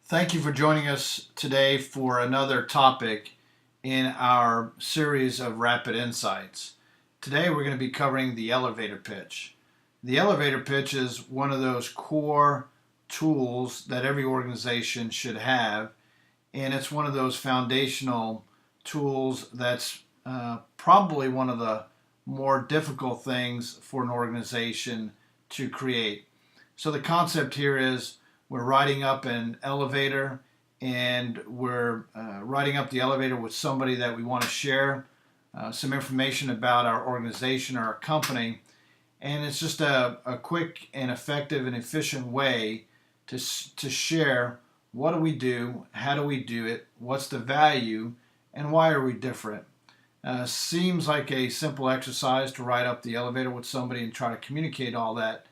Thank you for joining us today for another topic in our series of Rapid Insights. Today we're going to be covering the elevator pitch. The elevator pitch is one of those core tools that every organization should have, and it's one of those foundational tools that's probably one of the more difficult things for an organization to create. So the concept here is we're riding up an elevator and we're riding up the elevator with somebody that we want to share some information about our organization or our company. And it's just a quick and effective and efficient way to share what do we do, how do we do it, what's the value, and why are we different. Seems like a simple exercise to ride up the elevator with somebody and try to communicate all that.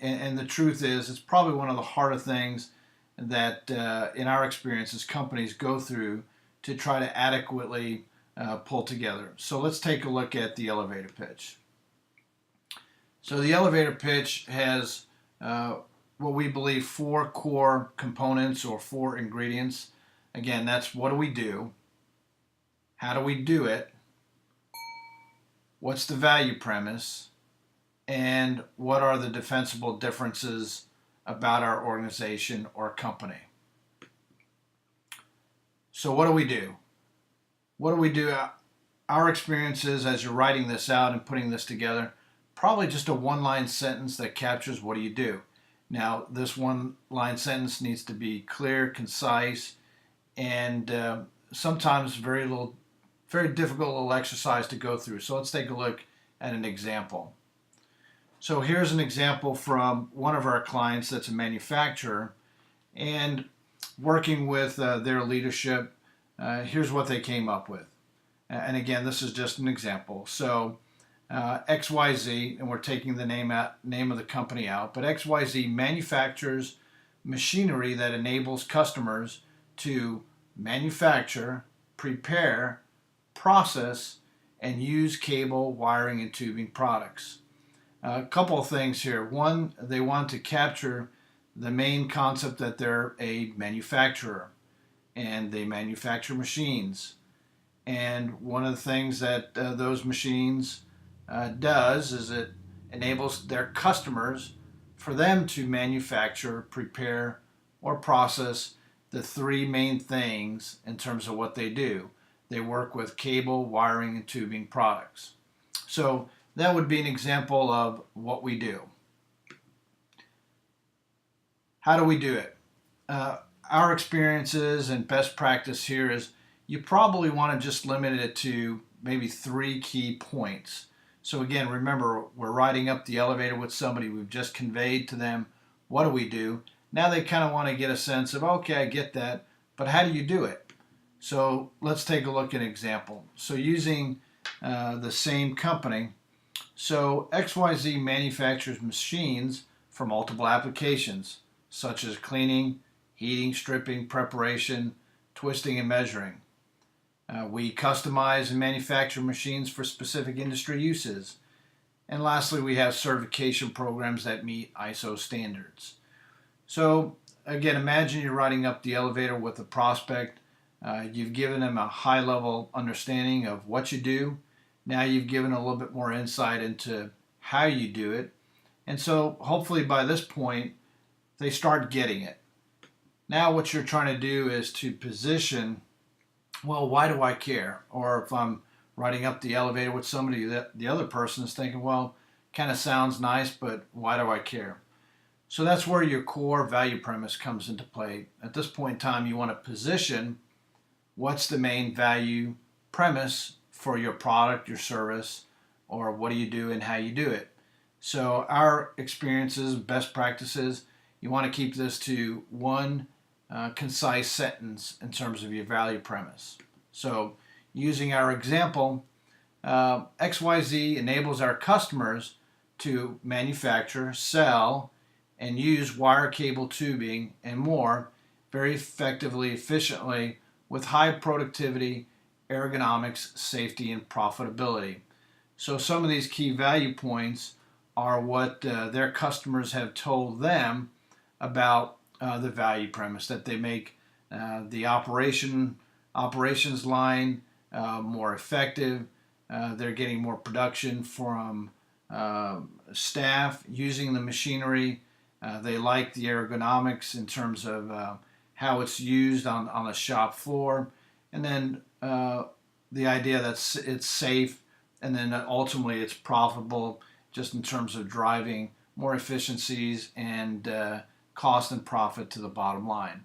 And the truth is, it's probably one of the harder things that, in our experience, as companies go through to try to adequately pull together. So let's take a look at the elevator pitch. So the elevator pitch has what we believe four core components or four ingredients. Again, that's what do we do? How do we do it? What's the value premise? And what are the defensible differences about our organization or company? So what do we do? What do we do? Our experiences as you're writing this out and putting this together, probably just a one-line sentence that captures what do you do. Now, this one-line sentence needs to be clear, concise, and sometimes very difficult little exercise to go through. So let's take a look at an example. So here's an example from one of our clients that's a manufacturer, and working with their leadership, here's what they came up with. And again, this is just an example. So XYZ, and we're taking the name of the company out, but XYZ manufactures machinery that enables customers to manufacture, prepare, process, and use cable, wiring, and tubing products. A couple of things here. One, they want to capture the main concept that they're a manufacturer and they manufacture machines. And one of the things that those machines does is it enables their customers for them to manufacture, prepare, or process the three main things in terms of what they do. They work with cable, wiring, and tubing products. So that would be an example of what we do. How do we do it? Our experiences and best practice here is you probably want to just limit it to maybe three key points. So again, remember, we're riding up the elevator with somebody. We've just conveyed to them, what do we do? Now they kind of want to get a sense of, okay, I get that, but how do you do it? So let's take a look at an example. So using the same company, so XYZ manufactures machines for multiple applications, such as cleaning, heating, stripping, preparation, twisting, and measuring. We customize and manufacture machines for specific industry uses. And lastly, we have certification programs that meet ISO standards. So again, imagine you're riding up the elevator with a prospect. You've given them a high-level understanding of what you do. Now you've given a little bit more insight into how you do it. And so hopefully by this point, they start getting it. Now what you're trying to do is to position, well, why do I care? Or if I'm riding up the elevator with somebody, the other person is thinking, well, kind of sounds nice, but why do I care? So that's where your core value premise comes into play. At this point in time, you want to position what's the main value premise for your product, your service, or what do you do and how you do it. So our experiences, best practices, you want to keep this to one concise sentence in terms of your value premise. So using our example, XYZ enables our customers to manufacture, sell, and use wire, cable, tubing, and more very effectively, efficiently, with high productivity, ergonomics, safety, and profitability. So some of these key value points are what their customers have told them about the value premise, that they make the operations line more effective. They're getting more production from staff using the machinery. They like the ergonomics in terms of how it's used on the shop floor, and then the idea that it's safe, and then ultimately it's profitable just in terms of driving more efficiencies and cost and profit to the bottom line.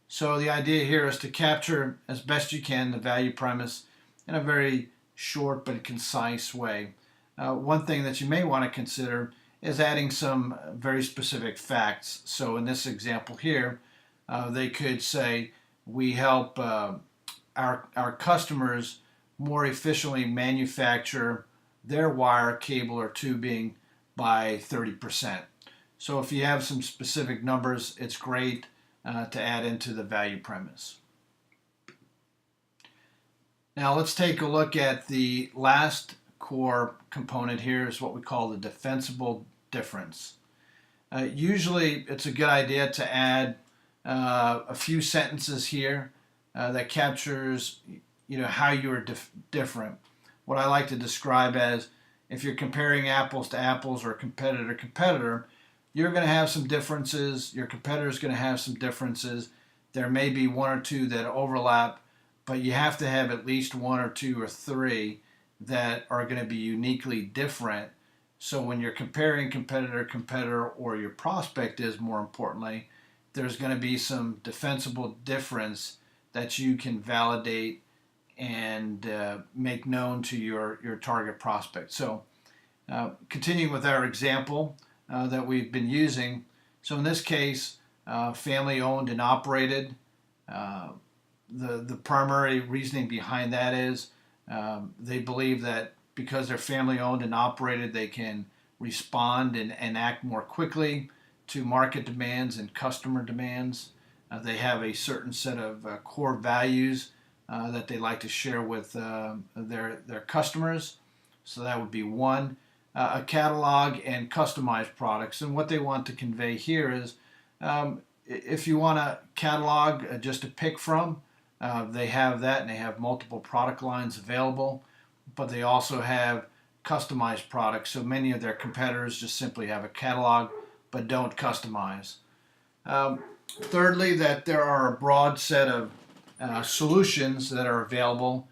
So the idea here is to capture as best you can the value premise in a very short but concise way. One thing that you may want to consider is adding some very specific facts. So in this example here, they could say, we help our customers more efficiently manufacture their wire, cable, or tubing by 30%. So if you have some specific numbers, it's great to add into the value premise. Now let's take a look at the last core component here, is what we call the defensible difference. Usually it's a good idea to add a few sentences here that captures how you're different. What I like to describe as, if you're comparing apples to apples or competitor to competitor, you're going to have some differences. Your competitor is going to have some differences. There may be one or two that overlap, but you have to have at least one or two or three that are going to be uniquely different. So when you're comparing competitor, or your prospect is, more importantly, there's going to be some defensible difference that you can validate and make known to your target prospect. So continuing with our example that we've been using. So in this case, family owned and operated. The primary reasoning behind that is they believe that because they're family owned and operated, they can respond and act more quickly to market demands and customer demands. They have a certain set of core values that they like to share with their customers. So that would be one. A catalog and customized products. And what they want to convey here is, if you want a catalog just to pick from, they have that, and they have multiple product lines available, but they also have customized products. So many of their competitors just simply have a catalog but don't customize. Thirdly, that there are a broad set of solutions that are available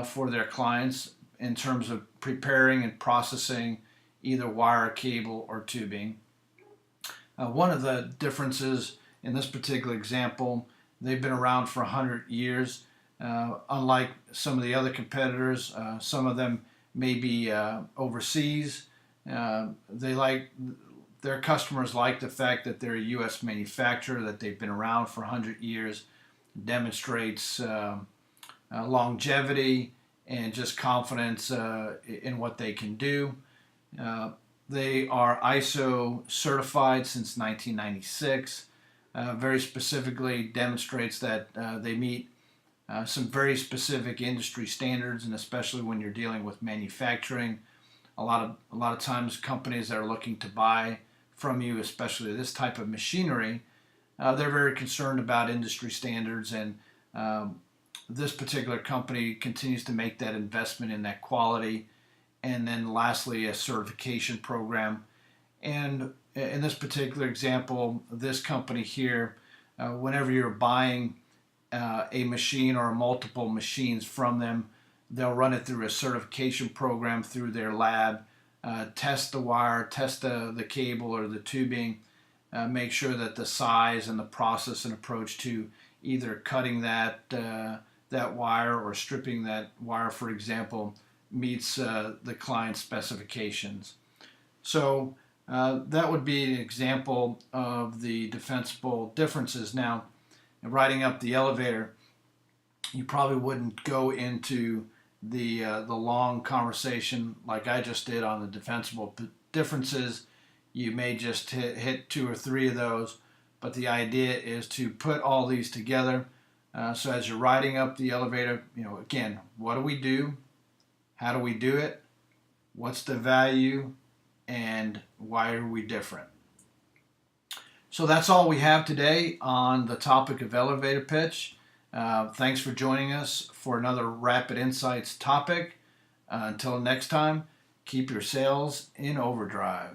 for their clients in terms of preparing and processing either wire, cable, or tubing. One of the differences in this particular example, they've been around for 100 years. Unlike some of the other competitors, some of them may be overseas. Their customers like the fact that they're a U.S. manufacturer, that they've been around for 100 years, demonstrates longevity and just confidence in what they can do. They are ISO certified since 1996. Very specifically demonstrates that they meet some very specific industry standards, and especially when you're dealing with manufacturing, a lot of times companies that are looking to buy from you, especially this type of machinery, they're very concerned about industry standards, and this particular company continues to make that investment in that quality. And then lastly, a certification program. And in this particular example, this company here, whenever you're buying a machine or multiple machines from them, they'll run it through a certification program through their lab, test the wire, test the cable or the tubing, make sure that the size and the process and approach to either cutting that wire or stripping that wire, for example, meets the client's specifications. So that would be an example of the defensible differences. Now, riding up the elevator, you probably wouldn't go into the long conversation like I just did on the defensible differences. You may just hit two or three of those, but the idea is to put all these together. So as you're riding up the elevator, again, what do we do? How do we do it? What's the value? And why are we different? So that's all we have today on the topic of elevator pitch. Thanks for joining us for another Rapid Insights topic. Until next time, keep your sales in overdrive.